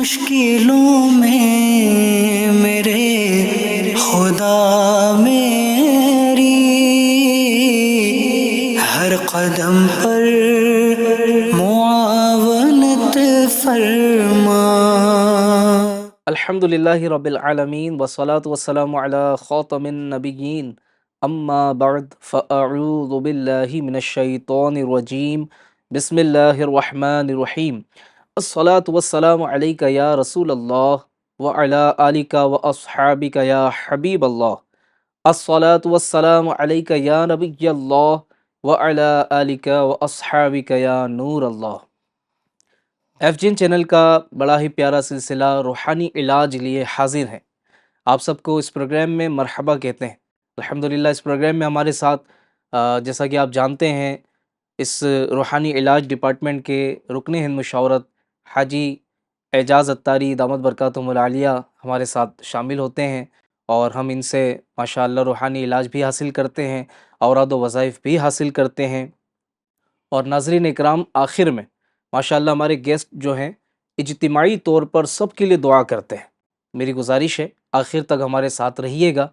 مشکلوں میں میرے خدا میری ہر قدم پر معاونت فرما۔ الحمد للہ رب العالمین والصلاة والسلام علی خاتم النبیین اما بعد فاعوذ باللہ من الشیطان الرجیم بسم اللہ الرحمن الرحیم الصلاة والسلام علیک یا رسول اللہ وعلی آلک واصحابک یا حبیب اللہ الصلاة والسلام علیک یا نبی اللہ وعلی آلک واصحابک یا نور اللہ۔ ایف جین چینل کا بڑا ہی پیارا سلسلہ روحانی علاج لیے حاضر ہے۔ آپ سب کو اس پروگرام میں مرحبا کہتے ہیں۔ الحمدللہ اس پروگرام میں ہمارے ساتھ جیسا کہ آپ جانتے ہیں اس روحانی علاج ڈپارٹمنٹ کے رکن ہند مشاورت حاجی اعجاز اتاری دامت برکاتہم العالیہ ہمارے ساتھ شامل ہوتے ہیں، اور ہم ان سے ماشاءاللہ روحانی علاج بھی حاصل کرتے ہیں، اوراد و وظائف بھی حاصل کرتے ہیں۔ اور ناظرین اکرام، آخر میں ماشاءاللہ ہمارے گیسٹ جو ہیں اجتماعی طور پر سب کے لیے دعا کرتے ہیں۔ میری گزارش ہے آخر تک ہمارے ساتھ رہیے گا،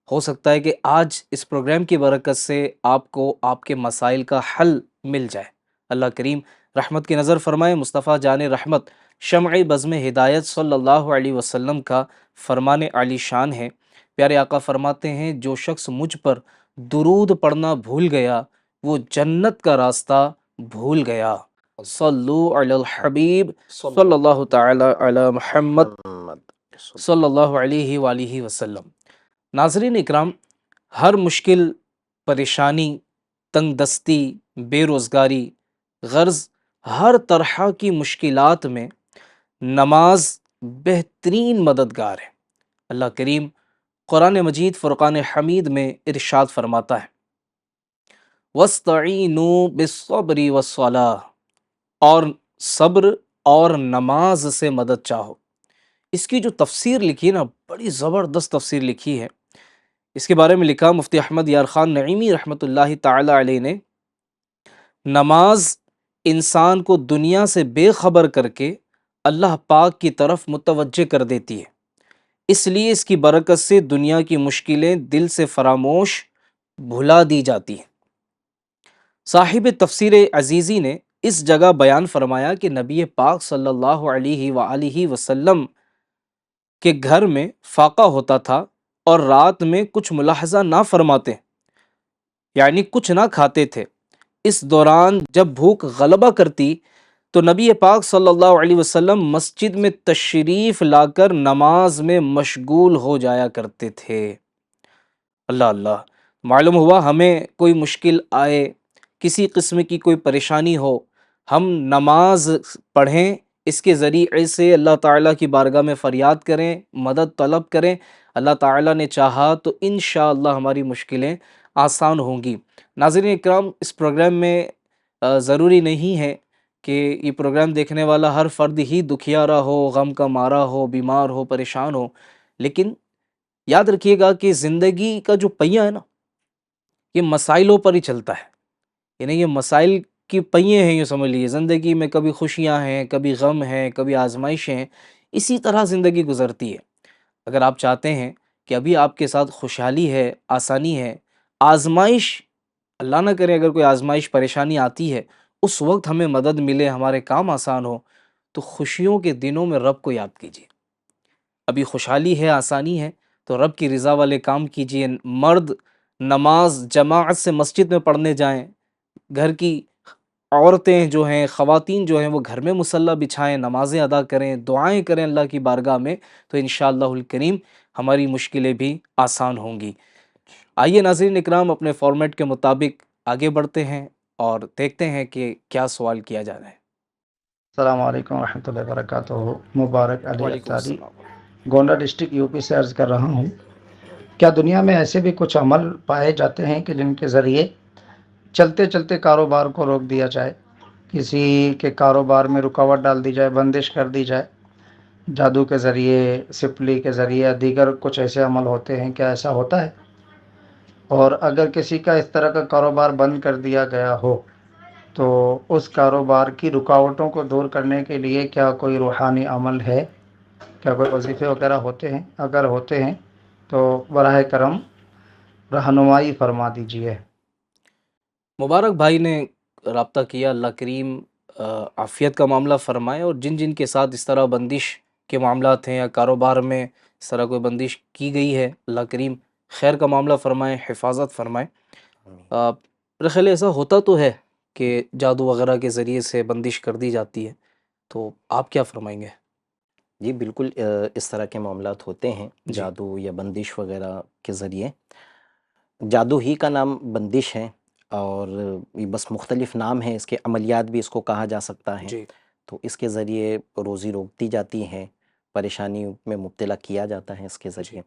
ہو سکتا ہے کہ آج اس پروگرام کی برکت سے آپ کو آپ کے مسائل کا حل مل جائے۔ اللہ کریم رحمت کی نظر فرمائے۔ مصطفیٰ جان رحمت شمع بزم ہدایت صلی اللہ علیہ وسلم کا فرمان عالی شان ہے۔ پیارے آقا فرماتے ہیں جو شخص مجھ پر درود پڑھنا بھول گیا وہ جنت کا راستہ بھول گیا۔ صلو علی الحبیب صلی اللہ تعالی علی محمد صلی اللہ علیہ وآلہ وسلم۔ ناظرین اکرام، ہر مشکل، پریشانی، تنگ دستی، بے روزگاری، غرض ہر طرح کی مشکلات میں نماز بہترین مددگار ہے۔ اللہ کریم قرآن مجید فرقان حمید میں ارشاد فرماتا ہے وَاسْتَعِینُوا بِالصَّبْرِ وَالصَّلَاةِ، اور صبر اور نماز سے مدد چاہو۔ اس کی جو تفسیر لکھی ہے نا، بڑی زبردست تفسیر لکھی ہے۔ اس کے بارے میں لکھا مفتی احمد یار خان نعیمی رحمۃ اللہ تعالی علیہ نے، نماز انسان کو دنیا سے بے خبر کر کے اللہ پاک کی طرف متوجہ کر دیتی ہے، اس لیے اس کی برکت سے دنیا کی مشکلیں دل سے فراموش بھلا دی جاتی ہیں۔ صاحب تفسیر عزیزی نے اس جگہ بیان فرمایا کہ نبی پاک صلی اللہ علیہ وآلہ وسلم کے گھر میں فاقہ ہوتا تھا اور رات میں کچھ ملاحظہ نہ فرماتے، یعنی کچھ نہ کھاتے تھے۔ اس دوران جب بھوک غلبہ کرتی تو نبی پاک صلی اللہ علیہ وسلم مسجد میں تشریف لا کر نماز میں مشغول ہو جایا کرتے تھے۔ اللہ اللہ، معلوم ہوا ہمیں کوئی مشکل آئے، کسی قسم کی کوئی پریشانی ہو، ہم نماز پڑھیں، اس کے ذریعے سے اللہ تعالیٰ کی بارگاہ میں فریاد کریں، مدد طلب کریں۔ اللہ تعالیٰ نے چاہا تو انشاءاللہ ہماری مشکلیں آسان ہوں گی۔ ناظرین اکرام، اس پروگرام میں ضروری نہیں ہے کہ یہ پروگرام دیکھنے والا ہر فرد ہی دکھیارا ہو، غم کا مارا ہو، بیمار ہو، پریشان ہو، لیکن یاد رکھیے گا کہ زندگی کا جو پہیہ ہے نا، یہ مسائلوں پر ہی چلتا ہے، یعنی یہ مسائل کی پہیے ہیں، یہ سمجھ لیجیے۔ زندگی میں کبھی خوشیاں ہیں، کبھی غم ہیں، کبھی آزمائشیں ہیں، اسی طرح زندگی گزرتی ہے۔ اگر آپ چاہتے ہیں کہ ابھی آپ کے ساتھ خوشحالی ہے، آسانی ہے، آزمائش اللہ نہ کرے اگر کوئی آزمائش پریشانی آتی ہے، اس وقت ہمیں مدد ملے، ہمارے کام آسان ہو، تو خوشیوں کے دنوں میں رب کو یاد کیجیے۔ ابھی خوشحالی ہے، آسانی ہے، تو رب کی رضا والے کام کیجیے۔ مرد نماز جماعت سے مسجد میں پڑھنے جائیں، گھر کی عورتیں جو ہیں، خواتین جو ہیں، وہ گھر میں مصلی بچھائیں، نمازیں ادا کریں، دعائیں کریں اللہ کی بارگاہ میں، تو انشاءاللہ الکریم ہماری مشکلیں بھی آسان ہوں گی۔ آئیے ناظرین اکرام، اپنے فارمیٹ کے مطابق آگے بڑھتے ہیں اور دیکھتے ہیں کہ کیا سوال کیا جا رہا ہے۔ السلام علیکم ورحمۃ اللہ وبرکاتہ۔ مبارک علی وعلیکم اتاری، السلام۔ گونڈہ ڈسٹرکٹ یو پی سے عرض کر رہا ہوں، کیا دنیا میں ایسے بھی کچھ عمل پائے جاتے ہیں کہ جن کے ذریعے چلتے چلتے کاروبار کو روک دیا جائے، کسی کے کاروبار میں رکاوٹ ڈال دی جائے، بندش کر دی جائے؟ جادو کے ذریعے، سپلی کے ذریعے، دیگر کچھ ایسے عمل ہوتے ہیں، کیا ایسا ہوتا ہے؟ اور اگر کسی کا اس طرح کا کاروبار بند کر دیا گیا ہو تو اس کاروبار کی رکاوٹوں کو دور کرنے کے لیے کیا کوئی روحانی عمل ہے؟ کیا کوئی وظیفے وغیرہ ہوتے ہیں؟ اگر ہوتے ہیں تو براہ کرم رہنمائی فرما دیجیے۔ مبارک بھائی نے رابطہ کیا، اللہ کریم عافیت کا معاملہ فرمائے، اور جن جن کے ساتھ اس طرح بندش کے معاملات ہیں یا کاروبار میں اس طرح کوئی بندش کی گئی ہے، اللہ کریم خیر کا معاملہ فرمائے، حفاظت فرمائے۔ میرا خیال ہے ایسا ہوتا تو ہے کہ جادو وغیرہ کے ذریعے سے بندش کر دی جاتی ہے، تو آپ کیا فرمائیں گے؟ جی بالکل، اس طرح کے معاملات ہوتے ہیں جی جادو یا بندش وغیرہ کے ذریعے۔ جادو ہی کا نام بندش ہے، اور یہ بس مختلف نام ہے، اس کے عملیات بھی اس کو کہا جا سکتا ہے۔ جی تو اس کے ذریعے روزی روک دی جاتی ہے، پریشانی میں مبتلا کیا جاتا ہے اس کے ذریعے۔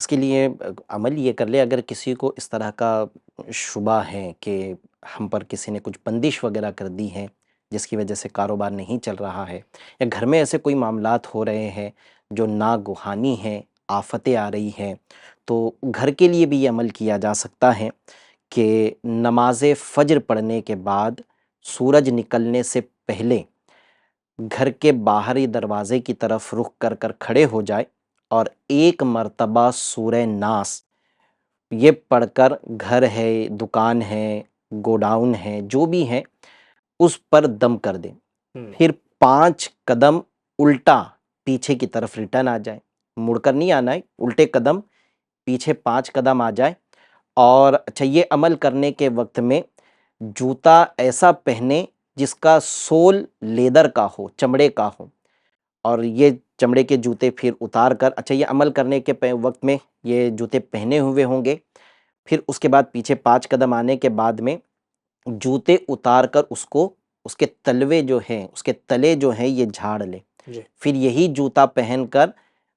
اس کے لیے عمل یہ کر لے، اگر کسی کو اس طرح کا شبہ ہے کہ ہم پر کسی نے کچھ بندش وغیرہ کر دی ہے جس کی وجہ سے کاروبار نہیں چل رہا ہے، یا گھر میں ایسے کوئی معاملات ہو رہے ہیں جو ناگہانی ہیں، آفتیں آ رہی ہیں، تو گھر کے لیے بھی یہ عمل کیا جا سکتا ہے کہ نماز فجر پڑھنے کے بعد سورج نکلنے سے پہلے گھر کے باہری دروازے کی طرف رخ کر کر کھڑے ہو جائے اور ایک مرتبہ سورہ ناس یہ پڑھ کر گھر ہے، دکان ہے، گوڈاؤن ہے، جو بھی ہے اس پر دم کر دیں، پھر 5 قدم الٹا پیچھے کی طرف ریٹرن آ جائے، مڑ کر نہیں آنا ہے، الٹے قدم پیچھے 5 قدم آ جائے۔ اور اچھا، یہ عمل کرنے کے وقت میں جوتا ایسا پہنے جس کا سول لیدر کا ہو، چمڑے کا ہو، اور یہ چمڑے کے جوتے پھر اتار کر، اچھا یہ عمل کرنے کے وقت میں یہ جوتے پہنے ہوئے ہوں گے، پھر اس کے بعد پیچھے 5 قدم آنے کے بعد میں جوتے اتار کر اس کے تلوے جو ہیں، اس کے تلے جو ہیں یہ جھاڑ لے، پھر یہی جوتا پہن کر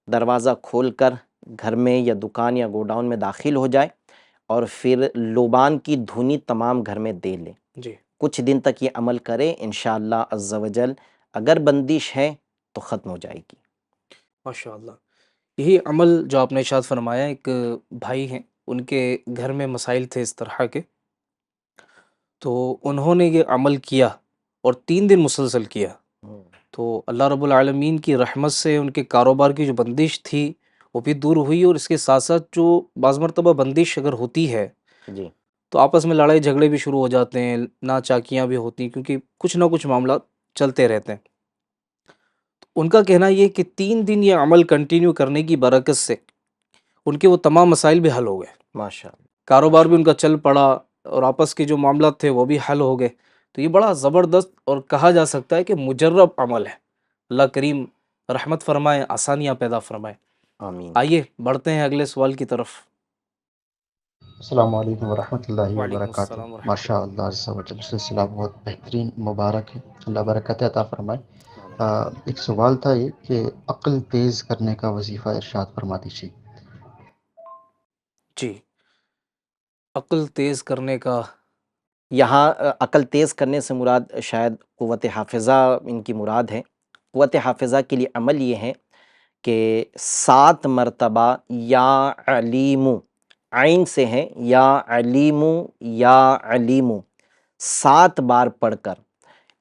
دروازہ کھول کر گھر میں یا دکان یا گوڈاؤن میں داخل ہو جائے، اور پھر لوبان کی دھنی تمام گھر میں دے لے۔ کچھ دن تک یہ عمل کرے، انشاءاللہ عز و جل اگر بندش ہے تو ختم ہو جائے گی۔ ماشاءاللہ، یہی عمل جو آپ نے ارشاد فرمایا، ایک بھائی ہیں ان کے گھر میں مسائل تھے اس طرح کے، تو انہوں نے یہ عمل کیا اور 3 دن مسلسل کیا، تو اللہ رب العالمین کی رحمت سے ان کے کاروبار کی جو بندش تھی وہ بھی دور ہوئی، اور اس کے ساتھ ساتھ جو بعض مرتبہ بندش اگر ہوتی ہے جی تو آپس میں لڑائی جھگڑے بھی شروع ہو جاتے ہیں، ناچاکیاں بھی ہوتی ہیں، کیونکہ کچھ نہ کچھ معاملات چلتے رہتے ہیں۔ ان کا کہنا یہ کہ 3 دن یہ عمل کنٹینیو کرنے کی برکت سے ان کے وہ تمام مسائل بھی حل ہو گئے، ماشاءاللہ، کاروبار بھی ان کا چل پڑا، اور آپس کے جو معاملات تھے وہ بھی حل ہو گئے۔ تو یہ بڑا زبردست اور کہا جا سکتا ہے کہ مجرب عمل ہے۔ اللہ کریم رحمت فرمائے، آسانیاں پیدا فرمائے۔ آمین۔ آئیے بڑھتے ہیں اگلے سوال کی طرف۔ السلام علیکم ورحمۃ اللہ وعلیکم وبرکاتہ۔ السلام ورحمۃ ماشاء اللہ عز و جل، سلسلہ بہت بہترین مبارک ہے، اللہ برکت عطا فرمائے۔ ایک سوال تھا یہ کہ عقل تیز کرنے کا وظیفہ ارشاد فرما دیجیے۔ جی، عقل تیز کرنے کا، یہاں عقل تیز کرنے سے مراد شاید قوت حافظہ ان کی مراد ہے۔ قوت حافظہ کے لیے عمل یہ ہے کہ 7 مرتبہ یا علیم، عین سے ہے یا علیم یا علیم، 7 بار پڑھ کر،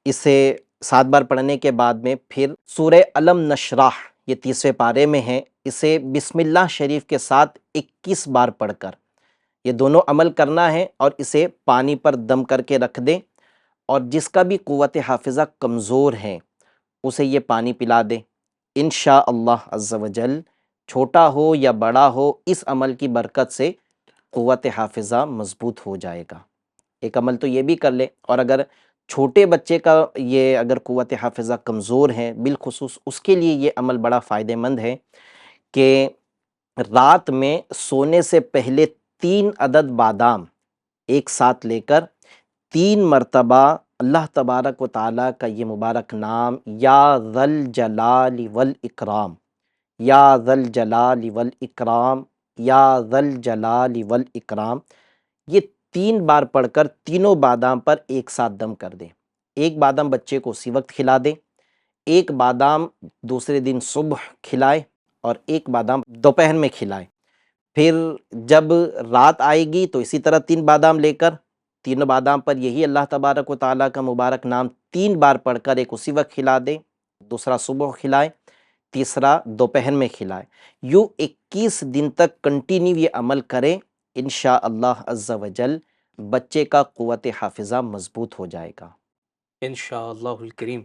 اسے 7 بار پڑھنے کے بعد میں پھر سورہ علم نشرح، یہ 30ویں پارے میں ہے، اسے بسم اللہ شریف کے ساتھ 21 بار پڑھ کر یہ دونوں عمل کرنا ہے، اور اسے پانی پر دم کر کے رکھ دیں، اور جس کا بھی قوت حافظہ کمزور ہے اسے یہ پانی پلا دیں۔ انشاءاللہ عز و جل چھوٹا ہو یا بڑا ہو، اس عمل کی برکت سے قوت حافظہ مضبوط ہو جائے گا۔ ایک عمل تو یہ بھی کر لے، اور اگر چھوٹے بچے کا یہ اگر قوت حافظہ کمزور ہے، بالخصوص اس کے لیے یہ عمل بڑا فائدہ مند ہے کہ رات میں سونے سے پہلے 3 عدد بادام ایک ساتھ لے کر 3 مرتبہ اللہ تبارک و تعالیٰ کا یہ مبارک نام، یا ذا الجلال والاکرام، یا ذا الجلال والاکرام، یا ذا الجلال والاکرام، یہ 3 بار پڑھ کر تینوں بادام پر ایک ساتھ دم کر دیں۔ ایک بادام بچے کو اسی وقت کھلا دیں، ایک بادام دوسرے دن صبح کھلائے، اور ایک بادام دوپہر میں کھلائے۔ پھر جب رات آئے گی تو اسی طرح 3 بادام لے کر، تینوں بادام پر یہی اللہ تبارک و تعالیٰ کا مبارک نام 3 بار پڑھ کر ایک اسی وقت کھلا دیں، دوسرا صبح کھلائے، تیسرا دوپہر میں کھلائے، یوں 21 دن تک کنٹینیو یہ عمل کریں، انشاءاللہ عز و جل بچے کا قوت حافظہ مضبوط ہو جائے گا۔ انشاءاللہ الکریم۔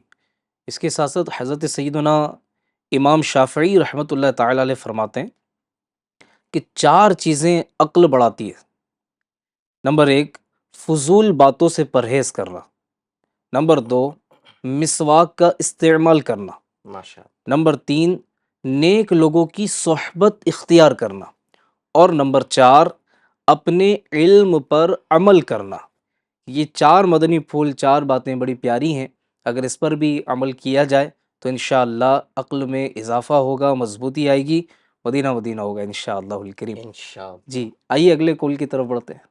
اس کے ساتھ ساتھ حضرت سیدنا امام شافعی رحمۃ اللہ تعالی علیہ فرماتے ہیں کہ 4 چیزیں عقل بڑھاتی ہے۔ نمبر 1، فضول باتوں سے پرہیز کرنا۔ نمبر 2، مسواک کا استعمال کرنا۔ ماشاء نمبر 3، نیک لوگوں کی صحبت اختیار کرنا۔ اور نمبر 4، اپنے علم پر عمل کرنا۔ یہ 4 مدنی پھول، 4 باتیں بڑی پیاری ہیں، اگر اس پر بھی عمل کیا جائے تو انشاءاللہ عقل میں اضافہ ہوگا، مضبوطی آئے گی، مدینہ مدینہ ہوگا انشاءاللہ الکریم۔ انشاءاللہ۔ جی آئیے اگلے کال کی طرف بڑھتے ہیں۔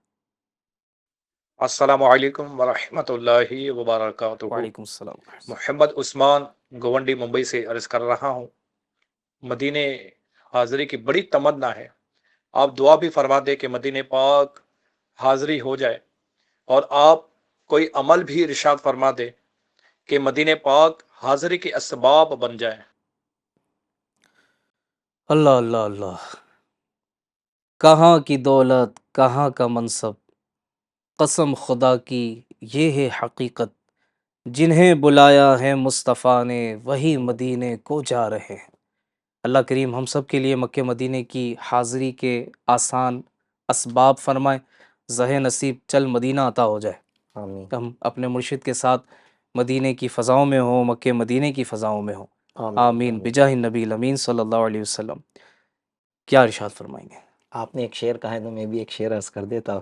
السلام علیکم ورحمۃ اللہ وبرکاتہ۔ وعلیکم السلام۔ محمد عثمان گونڈی ممبئی سے عرض کر رہا ہوں، مدینہ حاضری کی بڑی تمنا ہے، آپ دعا بھی فرما دے کہ مدینہ پاک حاضری ہو جائے، اور آپ کوئی عمل بھی ارشاد فرما دے کہ مدینہ پاک حاضری کے اسباب بن جائے۔ اللہ اللہ اللہ۔ کہاں کی دولت، کہاں کا منصب، قسم خدا کی یہ ہے حقیقت، جنہیں بلایا ہے مصطفیٰ نے وہی مدینے کو جا رہے ہیں۔ اللہ کریم ہم سب کے لیے مکہ مدینے کی حاضری کے آسان اسباب فرمائے، زہ نصیب چل مدینہ عطا ہو جائے، آمین ہم اپنے مرشد کے ساتھ مدینے کی فضاؤں میں ہوں، مکہ مدینے کی فضاؤں میں ہوں، آمین بجاہ النبی الامین صلی اللہ علیہ وسلم۔ کیا ارشاد فرمائیں گے؟ آپ نے ایک شعر کہا ہے تو میں بھی ایک شعر عرض کر دیتا ہوں۔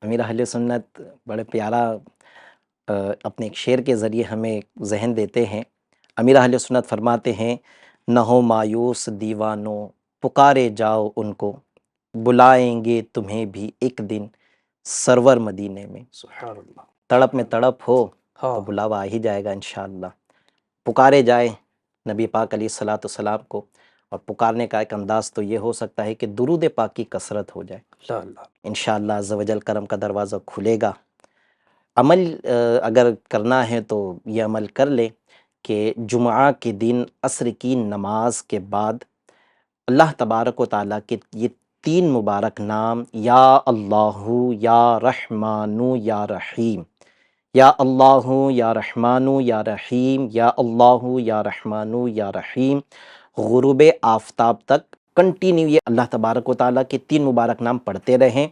امیر اہل سنت بڑے پیارا اپنے ایک شعر کے ذریعے ہمیں ذہن دیتے ہیں۔ امیر اہل سنت فرماتے ہیں، نہ ہو مایوس دیوانوں، پکارے جاؤ ان کو، بلائیں گے تمہیں بھی ایک دن سرور مدینے میں۔ سبحان اللہ۔ تڑپ میں تڑپ ہو ہاں تو بلاوا آ ہی جائے گا انشاءاللہ۔ پکارے جائے نبی پاک علیہ الصلاۃ والسلام کو، اور پکارنے کا ایک انداز تو یہ ہو سکتا ہے کہ درود پاک کی کثرت ہو جائے، اللہ اللہ۔ انشاءاللہ عز و جل کرم کا دروازہ کھلے گا۔ عمل اگر کرنا ہے تو یہ عمل کر لے کہ جمعہ کے دن عصر کی نماز کے بعد اللہ تبارک و تعالیٰ کے یہ 3 مبارک نام، یا اللہ یا رحمن یا رحیم، یا اللہ یا رحمن یا رحیم، یا اللہ یا رحمن یا رحیم، غروب آفتاب تک کنٹینیو یہ اللہ تبارک و تعالیٰ کے 3 مبارک نام پڑھتے رہیں۔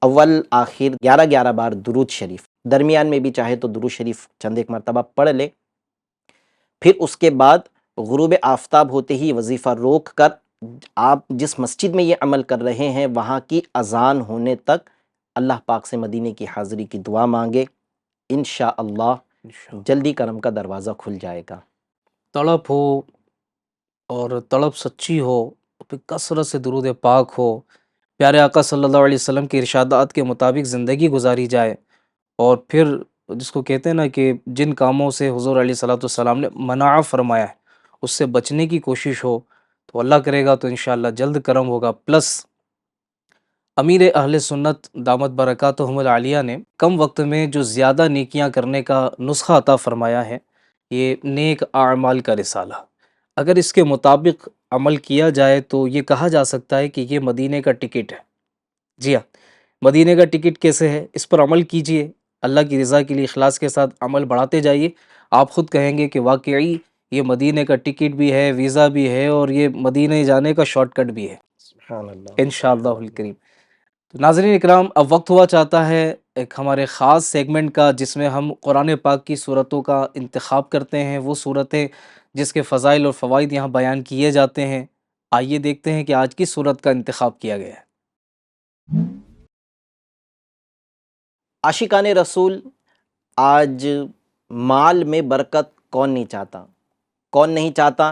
اول آخر 11 بار درود شریف، درمیان میں بھی چاہے تو درود شریف چند ایک مرتبہ پڑھ لے، پھر اس کے بعد غروب آفتاب ہوتے ہی وظیفہ روک کر آپ جس مسجد میں یہ عمل کر رہے ہیں وہاں کی اذان ہونے تک اللہ پاک سے مدینے کی حاضری کی دعا مانگے، انشاءاللہ جلدی کرم کا دروازہ کھل جائے گا۔ تڑپ ہو اور تڑپ سچی ہو، پھر کثرت سے درود پاک ہو، پیارے آقا صلی اللہ علیہ وسلم کے ارشادات کے مطابق زندگی گزاری جائے، اور پھر جس کو کہتے ہیں نا کہ جن کاموں سے حضور علیہ صلاۃ والسلام نے منع فرمایا ہے اس سے بچنے کی کوشش ہو تو اللہ کرے گا تو انشاءاللہ جلد کرم ہوگا۔ پلس امیر اہل سنت دامت برکاتہم العالیہ نے کم وقت میں جو زیادہ نیکیاں کرنے کا نسخہ عطا فرمایا ہے، یہ نیک اعمال کا رسالہ، اگر اس کے مطابق عمل کیا جائے تو یہ کہا جا سکتا ہے کہ یہ مدینے کا ٹکٹ ہے۔ جی ہاں، مدینے کا ٹکٹ کیسے ہے؟ اس پر عمل کیجئے، اللہ کی رضا کے لیے اخلاص کے ساتھ عمل بڑھاتے جائیے، آپ خود کہیں گے کہ واقعی یہ مدینے کا ٹکٹ بھی ہے، ویزا بھی ہے، اور یہ مدینے جانے کا شارٹ کٹ بھی ہے سبحان اللہ۔ انشاءاللہ الکریم۔ تو ناظرین اکرام، اب وقت ہوا چاہتا ہے ایک ہمارے خاص سیگمنٹ کا جس میں ہم قرآن پاک کی صورتوں کا انتخاب کرتے ہیں، وہ صورتیں جس کے فضائل اور فوائد یہاں بیان کیے جاتے ہیں۔ آئیے دیکھتے ہیں کہ آج کی صورت کا انتخاب کیا گیا ہے۔ عاشقان رسول، آج مال میں برکت کون نہیں چاہتا؟ کون نہیں چاہتا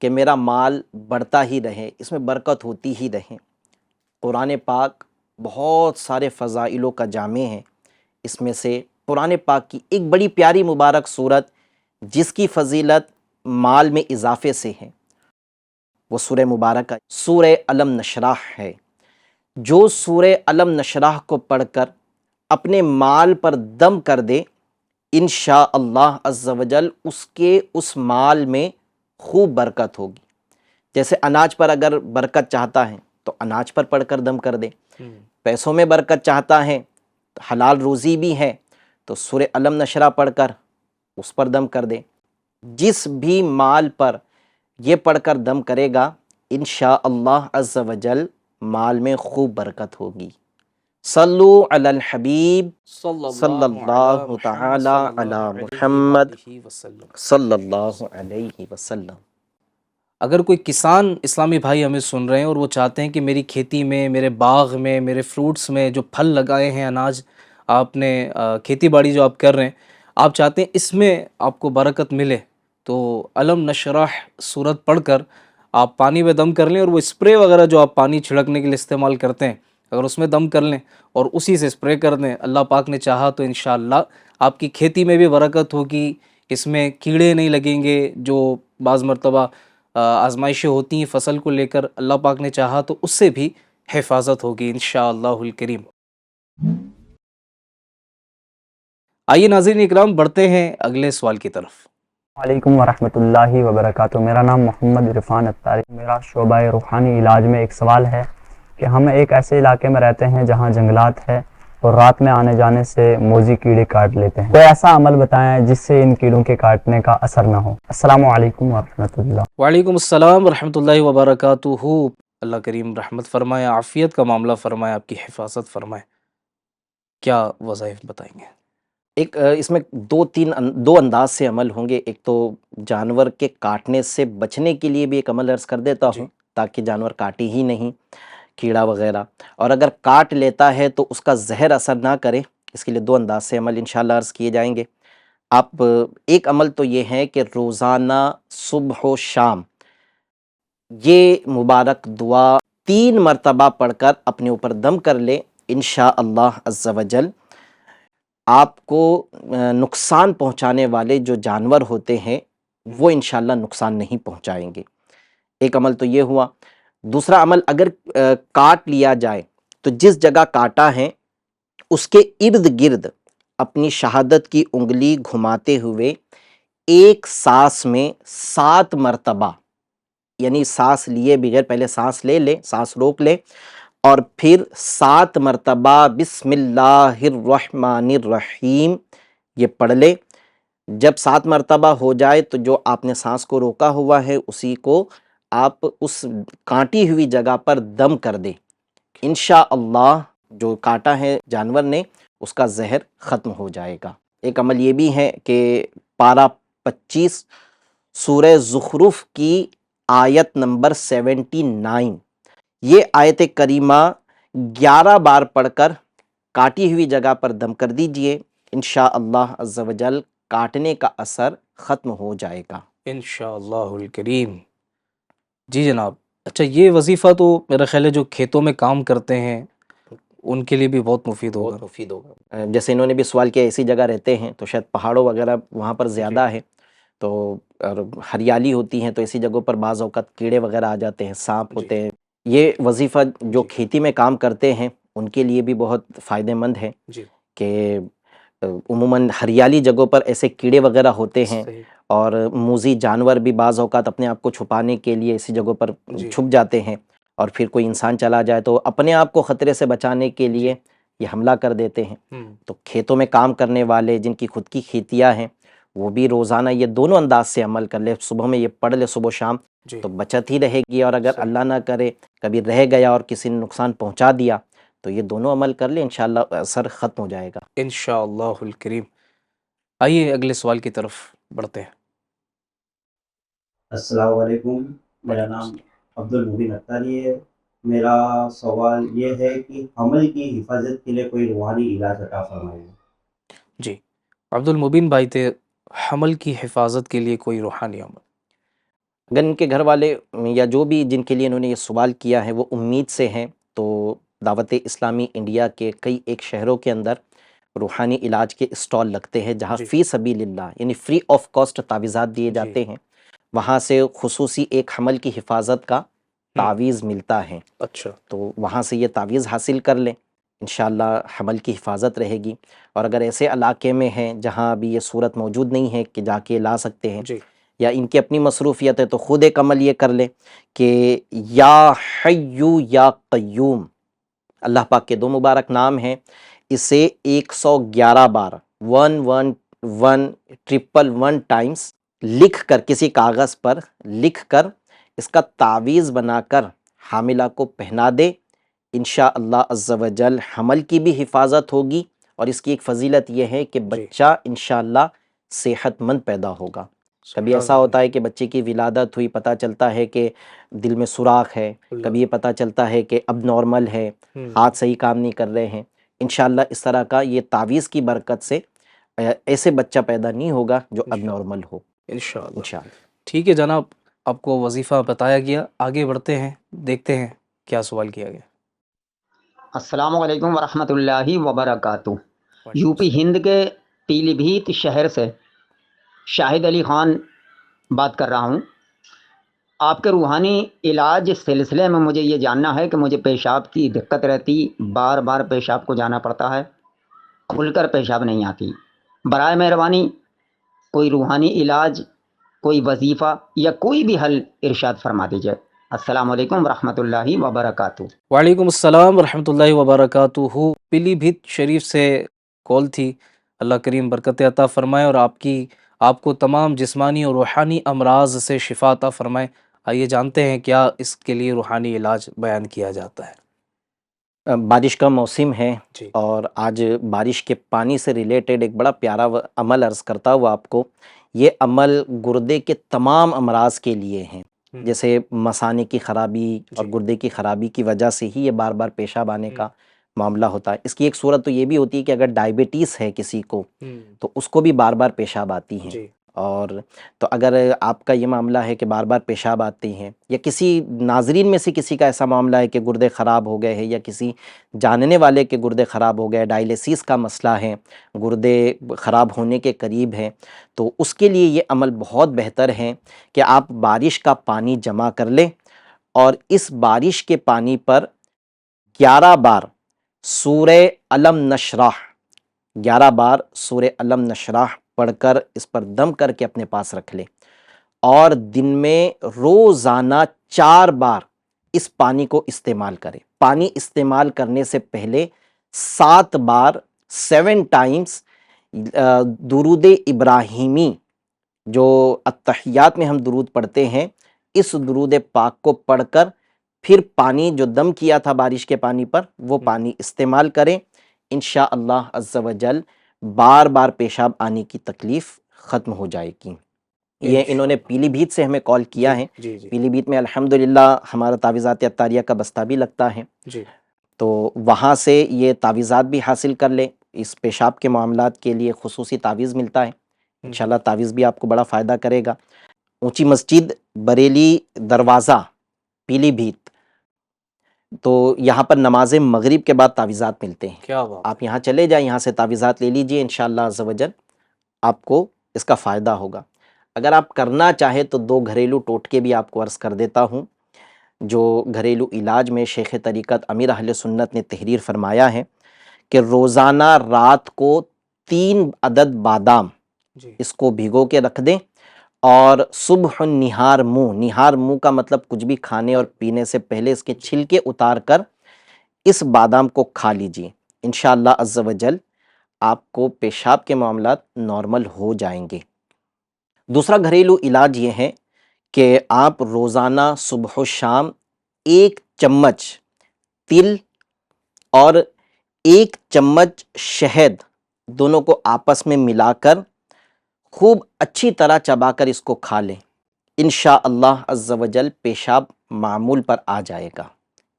کہ میرا مال بڑھتا ہی رہے، اس میں برکت ہوتی ہی رہے؟ قرآن پاک بہت سارے فضائلوں کا جامع ہے، اس میں سے قرآن پاک کی ایک بڑی پیاری مبارک صورت جس کی فضیلت مال میں اضافے سے ہے، وہ سورہ مبارکہ سورہ الم نشرح ہے۔ جو سورہ الم نشرح کو پڑھ کر اپنے مال پر دم کر دے، انشاءاللہ عز و جل اس کے اس مال میں خوب برکت ہوگی۔ جیسے اناج پر اگر برکت چاہتا ہے تو اناج پر پڑھ کر دم کر دے، پیسوں میں برکت چاہتا ہے، حلال روزی بھی ہے تو سورہ علم نشرہ پڑھ کر اس پر دم کر دے۔ جس بھی مال پر یہ پڑھ کر دم کرے گا انشاءاللہ عز و جل مال میں خوب برکت ہوگی۔ صلو علی الحبیب صلی اللہ تعالی علی محمد صلی اللہ علیہ وسلم۔ اگر کوئی کسان اسلامی بھائی ہمیں سن رہے ہیں اور وہ چاہتے ہیں کہ میری کھیتی میں، میرے باغ میں، میرے فروٹس میں جو پھل لگائے ہیں، اناج آپ نے کھیتی باڑی جو آپ کر رہے ہیں، آپ چاہتے ہیں اس میں آپ کو برکت ملے، تو علم نشرح سورت پڑھ کر آپ پانی میں دم کر لیں، اور وہ اسپرے وغیرہ جو آپ پانی چھڑکنے کے لیے استعمال کرتے ہیں اگر اس میں دم کر لیں اور اسی سے اسپرے کر دیں، اللہ پاک نے چاہا تو انشاءاللہ آپ کی کھیتی میں بھی برکت ہوگی، اس میں کیڑے نہیں لگیں گے جو بعض مرتبہ آزمائشیں ہوتی ہیں فصل کو لے کر، اللہ پاک نے چاہا تو اس سے بھی حفاظت ہوگی انشاءاللہ الکریم۔ آئیے ناظرین اکرام بڑھتے ہیں اگلے سوال کی طرف۔ وعلیکم ورحمۃ اللہ وبرکاتہ۔ میرا نام محمد عرفان اطاری، میرا شعبہ روحانی علاج میں ایک سوال ہے کہ ہم ایک ایسے علاقے میں رہتے ہیں جہاں جنگلات ہے اور رات میں آنے جانے سے موذی کیڑے کاٹ لیتے ہیں، کوئی ایسا عمل بتائیں جس سے ان کیڑوں کے کاٹنے کا اثر نہ ہو۔ السلام علیکم ورحمۃ اللہ۔ وعلیکم السلام ورحمۃ اللہ وبرکاتہ۔ اللہ کریم رحمت فرمائے، عافیت کا معاملہ فرمائے، آپ کی حفاظت فرمائے۔ کیا وظائف بتائیں گے؟ ایک اس میں دو انداز سے عمل ہوں گے۔ ایک تو جانور کے کاٹنے سے بچنے کے لیے بھی ایک عمل عرض کر دیتا ہوں تاکہ جانور کاٹے ہی نہیں کیڑا وغیرہ، اور اگر کاٹ لیتا ہے تو اس کا زہر اثر نہ کرے، اس کے لیے دو انداز سے عمل انشاءاللہ عرض کیے جائیں گے۔ آپ ایک عمل تو یہ ہے کہ روزانہ صبح و شام یہ مبارک دعا 3 مرتبہ پڑھ کر اپنے اوپر دم کر لے، انشاءاللہ عز و جل آپ کو نقصان پہنچانے والے جو جانور ہوتے ہیں وہ انشاءاللہ نقصان نہیں پہنچائیں گے۔ ایک عمل تو یہ ہوا۔ دوسرا عمل، اگر کاٹ لیا جائے تو جس جگہ کاٹا ہے اس کے ارد گرد اپنی شہادت کی انگلی گھماتے ہوئے ایک سانس میں 7 مرتبہ، یعنی سانس لیے بغیر پہلے سانس لے لے، سانس روک لے، اور پھر 7 مرتبہ بسم اللہ الرحمن الرحیم یہ پڑھ لے۔ جب 7 مرتبہ ہو جائے تو جو آپ نے سانس کو روکا ہوا ہے اسی کو آپ اس کانٹی ہوئی جگہ پر دم کر دیں، انشاءاللہ جو کاٹا ہے جانور نے اس کا زہر ختم ہو جائے گا۔ ایک عمل یہ بھی ہے کہ پارہ 25 سورہ زخرف کی آیت نمبر 79 یہ آیت کریمہ 11 بار پڑھ کر کاٹی ہوئی جگہ پر دم کر دیجئے، انشاءاللہ عز و جل کاٹنے کا اثر ختم ہو جائے گا انشاءاللہ الکریم۔ جی جناب، اچھا یہ وظیفہ تو میرا خیال ہے جو کھیتوں میں کام کرتے ہیں ان کے لیے بھی بہت مفید ہوگا۔ بہت مفید ہوگا۔ جیسے انہوں نے بھی سوال کیا ایسی جگہ رہتے ہیں تو شاید پہاڑوں وغیرہ وہاں پر زیادہ ہے تو اور ہریالی ہوتی ہیں تو ایسی جگہوں پر بعض اوقات کیڑے وغیرہ آ جاتے ہیں، سانپ ہوتے ہیں۔ یہ وظیفہ جو کھیتی میں کام کرتے ہیں ان کے لیے بھی بہت فائدہ مند ہے کہ عموماً ہریالی جگہوں پر ایسے کیڑے وغیرہ ہوتے ہیں اور موذی جانور بھی بعض اوقات اپنے آپ کو چھپانے کے لیے ایسی جگہوں پر چھپ جاتے ہیں، اور پھر کوئی انسان چلا جائے تو اپنے آپ کو خطرے سے بچانے کے لیے یہ حملہ کر دیتے ہیں۔ تو کھیتوں میں کام کرنے والے جن کی خود کی کھیتیاں ہیں وہ بھی روزانہ یہ دونوں انداز سے عمل کر لے، صبح میں یہ پڑھ لے صبح و شام تو بچت ہی رہے گی، اور اگر اللہ نہ کرے کبھی رہ گیا اور کسی نے نقصان پہنچا دیا تو یہ دونوں عمل کر لے، انشاءاللہ اثر ختم ہو جائے گا انشاءاللہ الکریم۔ آئیے اگلے سوال کی طرف بڑھتے ہیں۔ السلام علیکم، میرا نام عبد المبین اختاری ہے۔ میرا سوال یہ ہے کہ حمل کی حفاظت کے لیے کوئی روحانی علاج عطا فرمائیں۔ جی عبد المبین بھائی تھے، حمل کی حفاظت کے لیے کوئی روحانی عمل۔ اگر ان کے گھر والے یا جو بھی جن کے لیے انہوں نے یہ سوال کیا ہے وہ امید سے ہیں تو دعوت اسلامی انڈیا کے کئی ایک شہروں کے اندر روحانی علاج کے اسٹال لگتے ہیں جہاں فی سبیل اللہ یعنی فری آف کاسٹ تعویذات دیے جاتے ہیں، وہاں سے خصوصی ایک حمل کی حفاظت کا تعویذ ملتا ہے۔ اچھا، تو وہاں سے یہ تعویذ حاصل کر لیں، انشاءاللہ حمل کی حفاظت رہے گی۔ اور اگر ایسے علاقے میں ہیں جہاں ابھی یہ صورت موجود نہیں ہے کہ جا کے لا سکتے ہیں، یا ان کی اپنی مصروفیت ہے تو خود ایک عمل یہ کر لیں کہ یا حیو یا قیوم، اللہ پاک کے 2 مبارک نام ہیں، اسے 111 بار 111 ٹائمز لکھ کر کسی کاغذ پر لکھ کر اس کا تعویذ بنا کر حاملہ کو پہنا دے، انشاءاللہ عز و جل حمل کی بھی حفاظت ہوگی، اور اس کی ایک فضیلت یہ ہے کہ بچہ انشاءاللہ صحت مند پیدا ہوگا۔ کبھی ایسا ہوتا ہے کہ بچے کی ولادت ہوئی، پتہ چلتا ہے کہ دل میں سوراخ ہے، کبھی یہ پتہ چلتا ہے کہ اب نارمل ہے، ہاتھ صحیح کام نہیں کر رہے ہیں، انشاءاللہ اس طرح کا یہ تعویذ کی برکت سے ایسے بچہ پیدا نہیں ہوگا جو اب نارمل ہو انشاءاللہ۔ انشاءاللہ۔ ٹھیک ہے جناب، آپ کو وظیفہ بتایا گیا، آگے بڑھتے ہیں، دیکھتے ہیں کیا سوال کیا گیا۔ السلام علیکم ورحمۃ اللہ وبرکاتہ۔ یو پی ہند کے پیلی بھیت شہر سے شاہد علی خان بات کر رہا ہوں۔ آپ کے روحانی علاج سلسلے میں مجھے یہ جاننا ہے کہ مجھے پیشاب کی دقت رہتی، بار بار پیشاب کو جانا پڑتا ہے، کھل کر پیشاب نہیں آتی۔ برائے مہربانی کوئی روحانی علاج، کوئی وظیفہ یا کوئی بھی حل ارشاد فرما دیجیے۔ السلام علیکم ورحمۃ اللہ وبرکاتہ۔ وعلیکم السلام ورحمۃ اللہ وبرکاتہ۔ پیلی بھیت شریف سے کال تھی، اللہ کریم برکت عطا فرمائے اور آپ کو تمام جسمانی اور روحانی امراض سے شفا عطا فرمائے۔ آئیے جانتے ہیں کیا اس کے لیے روحانی علاج بیان کیا جاتا ہے۔ بارش کا موسم ہے جی اور آج بارش کے پانی سے ریلیٹڈ ایک بڑا پیارا عمل عرض کرتا ہوا آپ کو۔ یہ عمل گردے کے تمام امراض کے لیے ہیں، جیسے مثانے کی خرابی اور گردے کی خرابی کی وجہ سے ہی یہ بار بار پیشاب آنے کا معاملہ ہوتا ہے۔ اس کی ایک صورت تو یہ بھی ہوتی ہے کہ اگر ڈائبٹیز ہے کسی کو تو اس کو بھی بار بار پیشاب آتی ہیں، اور تو اگر آپ کا یہ معاملہ ہے کہ بار بار پیشاب آتی ہیں، یا کسی ناظرین میں سے کسی کا ایسا معاملہ ہے کہ گردے خراب ہو گئے ہیں، یا کسی جاننے والے کے گردے خراب ہو گئے، ڈائلیسس کا مسئلہ ہے، گردے خراب ہونے کے قریب ہیں، تو اس کے لیے یہ عمل بہت بہتر ہے کہ آپ بارش کا پانی جمع کر لیں اور اس بارش کے پانی پر 11 بار سورہ علم نشرح 11 بار سورہ علم نشرح پڑھ کر اس پر دم کر کے اپنے پاس رکھ لیں، اور دن میں روزانہ 4 بار اس پانی کو استعمال کریں۔ پانی استعمال کرنے سے پہلے 7 بار 7 ٹائمز درود ابراہیمی، جو التحیات میں ہم درود پڑھتے ہیں، اس درود پاک کو پڑھ کر پھر پانی جو دم کیا تھا بارش کے پانی پر وہ پانی استعمال کریں، انشاءاللہ عز و جل بار بار پیشاب آنے کی تکلیف ختم ہو جائے گی۔ یہ انہوں نے پیلی بھیت سے ہمیں کال کیا ہے۔ پیلی بھیت میں الحمدللہ ہمارا تعویذات عطاریہ کا بستہ بھی لگتا ہے، تو وہاں سے یہ تعویذات بھی حاصل کر لیں۔ اس پیشاب کے معاملات کے لیے خصوصی تعویذ ملتا ہے، انشاءاللہ تعویذ بھی آپ کو بڑا فائدہ کرے گا۔ اونچی مسجد بریلی دروازہ پیلی بھیت، تو یہاں پر نماز مغرب کے بعد تعویذات ملتے ہیں، کیا بات، آپ یہاں چلے جائیں، یہاں سے تعویذات لے لیجئے، انشاءاللہ عز و جل آپ کو اس کا فائدہ ہوگا۔ اگر آپ کرنا چاہیں تو 2 گھریلو ٹوٹکے بھی آپ کو عرض کر دیتا ہوں، جو گھریلو علاج میں شیخ طریقت امیر اہل سنت نے تحریر فرمایا ہے کہ روزانہ رات کو 3 عدد بادام اس کو بھگو کے رکھ دیں، اور صبح نہار منہ کا مطلب کچھ بھی کھانے اور پینے سے پہلے اس کے چھلکے اتار کر اس بادام کو کھا لیجئے، انشاءاللہ عز و جل آپ کو پیشاب کے معاملات نارمل ہو جائیں گے۔ دوسرا گھریلو علاج یہ ہے کہ آپ روزانہ صبح و شام 1 چمچ تل اور 1 چمچ شہد دونوں کو آپس میں ملا کر خوب اچھی طرح چبا کر اس کو کھا لیں، انشاءاللہ عز و جل پیشاب معمول پر آ جائے گا۔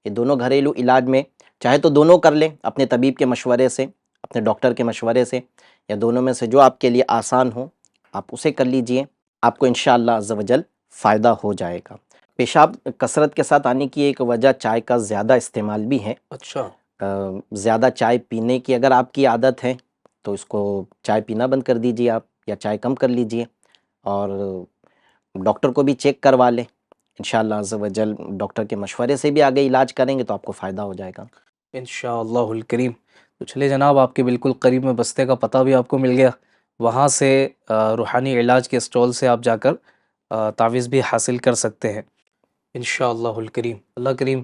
یہ دونوں گھریلو علاج میں چاہے تو دونوں کر لیں اپنے طبیب کے مشورے سے، اپنے ڈاکٹر کے مشورے سے، یا دونوں میں سے جو آپ کے لیے آسان ہو آپ اسے کر لیجئے، آپ کو انشاءاللہ عز و جل فائدہ ہو جائے گا۔ پیشاب کثرت کے ساتھ آنے کی ایک وجہ چائے کا زیادہ استعمال بھی ہے۔ اچھا، زیادہ چائے پینے کی اگر آپ کی عادت ہے تو اس کو چائے پینا بند کر دیجئے آپ، یا چائے کم کر لیجئے، اور ڈاکٹر کو بھی چیک کروا لیں، انشاءاللہ عز و جل ڈاکٹر کے مشورے سے بھی آگے علاج کریں گے تو آپ کو فائدہ ہو جائے گا انشاءاللہ الکریم۔ تو چلے جناب، آپ کے بالکل قریب میں بستے کا پتہ بھی آپ کو مل گیا، وہاں سے روحانی علاج کے اسٹال سے آپ جا کر تعویذ بھی حاصل کر سکتے ہیں انشاءاللہ الکریم۔ اللہ کریم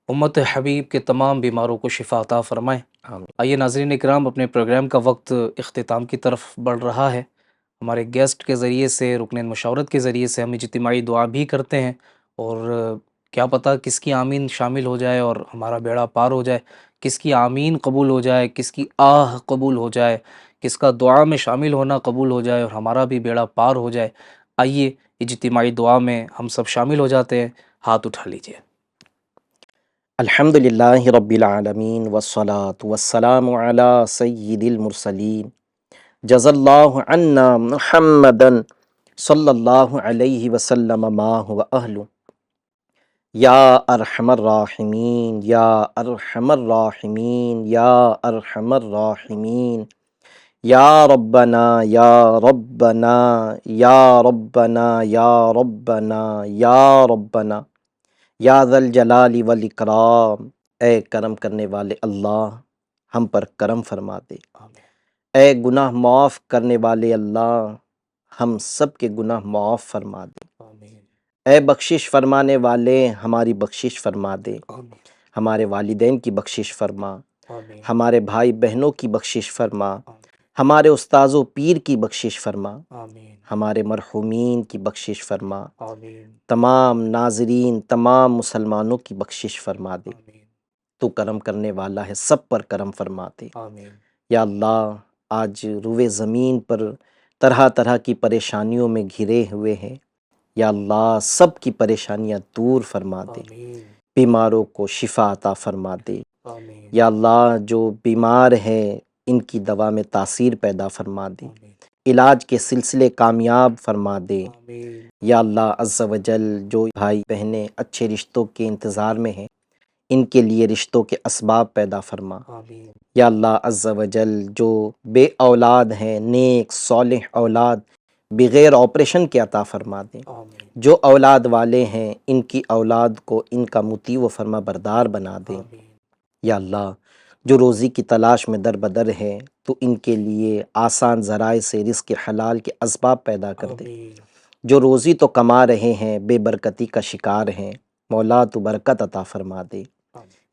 امت حبیب کے تمام بیماروں کو شفا عطا فرمائے۔ آمین۔ آئیے ناظرین اکرام، اپنے پروگرام کا وقت اختتام کی طرف بڑھ رہا ہے۔ ہمارے گیسٹ کے ذریعے سے، رکن مشاورت کے ذریعے سے ہم اجتماعی دعا بھی کرتے ہیں، اور کیا پتہ کس کی آمین شامل ہو جائے اور ہمارا بیڑا پار ہو جائے، کس کی آمین قبول ہو جائے، کس کی آہ قبول ہو جائے، کس کا دعا میں شامل ہونا قبول ہو جائے اور ہمارا بھی بیڑا پار ہو جائے۔ آئیے اجتماعی دعا میں ہم سب شامل ہو جاتے ہیں۔ ہاتھ اٹھا لیجئے۔ الحمد للہ رب العالمین والصلاة والسلام علی سید المرسلین جزا اللہ عنا محمدا صلی اللہ علیہ وسلم ما هو اہلہ یا ارحم الراحمین یا ارحم الراحمین یا ارحم الراحمین یا ربنا یا ربنا یا ربنا یا ربنا یا ربنا یا ذا الجلال والاکرام۔ اے کرم کرنے والے اللہ، ہم پر کرم فرما دے۔ اے گناہ معاف کرنے والے اللہ، ہم سب کے گناہ معاف فرما دے۔ اے بخشش فرمانے والے، ہماری بخشش فرما دے۔ ہمارے والدین کی بخشش فرما، ہمارے بھائی بہنوں کی بخشش فرما، ہمارے استاذ و پیر کی بخشش فرما، ہمارے مرحومین کی بخشش فرما، تمام ناظرین، تمام مسلمانوں کی بخشش فرما دے۔ تو کرم کرنے والا ہے، سب پر کرم فرما دے۔ یا اللہ، آج روئے زمین پر طرح طرح کی پریشانیوں میں گھرے ہوئے ہیں، یا اللہ سب کی پریشانیاں دور فرما دے، بیماروں کو شفا عطا فرما دے۔ یا اللہ جو بیمار ہیں ان کی دوا میں تاثیر پیدا فرما دے، علاج کے سلسلے کامیاب فرما دے۔ یا اللہ عز و جل جو بھائی بہنیں اچھے رشتوں کے انتظار میں ہیں، ان کے لیے رشتوں کے اسباب پیدا فرما۔ یا اللہ عز و جل جو بے اولاد ہیں، نیک صالح اولاد بغیر آپریشن کے عطا فرما دے۔ جو اولاد والے ہیں ان کی اولاد کو ان کا مطیع و فرما بردار بنا دے۔ یا اللہ جو روزی کی تلاش میں در بدر ہے تو ان کے لیے آسان ذرائع سے رزق حلال کے اسباب پیدا کر دے۔ جو روزی تو کما رہے ہیں بے برکتی کا شکار ہیں، مولا تو برکت عطا فرما دے۔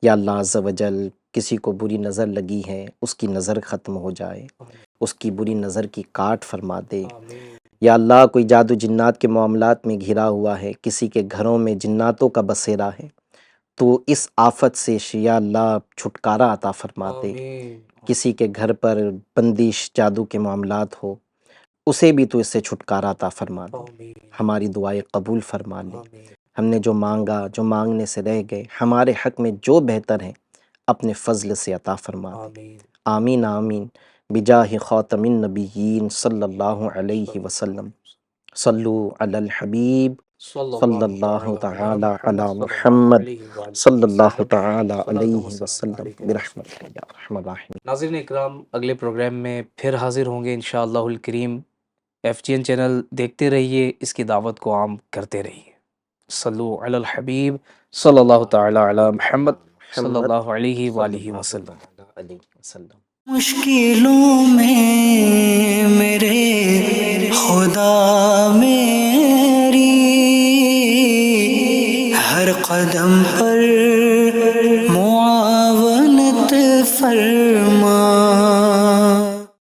یا اللہ عز و جل کسی کو بری نظر لگی ہے، اس کی نظر ختم ہو جائے، اس کی بری نظر کی کاٹ فرما دے۔ یا اللہ کوئی جادو جنات کے معاملات میں گھرا ہوا ہے، کسی کے گھروں میں جناتوں کا بسیرا ہے، تو اس آفت سے یا اللہ چھٹکارا عطا فرما دے۔ کسی کے گھر پر بندش جادو کے معاملات ہو، اسے بھی تو اس سے چھٹکارا عطا فرما دے۔ ہماری دعائیں قبول فرما لے۔ ہم نے جو مانگا، جو مانگنے سے رہ گئے، ہمارے حق میں جو بہتر ہے اپنے فضل سے عطا فرما دے۔ آمین آمین بجاہ خاتم النبیین صلی اللہ علیہ وسلم۔ صلو علی الحبیب صلی اللہ تعالی علی محمد صلی اللہ تعالی علیہ وسلم برحمتک یا ارحم الراحمین۔ ناظرین اکرام، اگلے پروگرام میں پھر حاضر ہوں گے انشاءاللہ الکریم۔ FGN چینل دیکھتے رہیے، اس کی دعوت کو عام کرتے رہیے۔ صلو علی الحبیب صلی اللہ تعالی علی محمد صلی اللہ علیہ وآلہ وسلم۔ مشکلوں میں میرے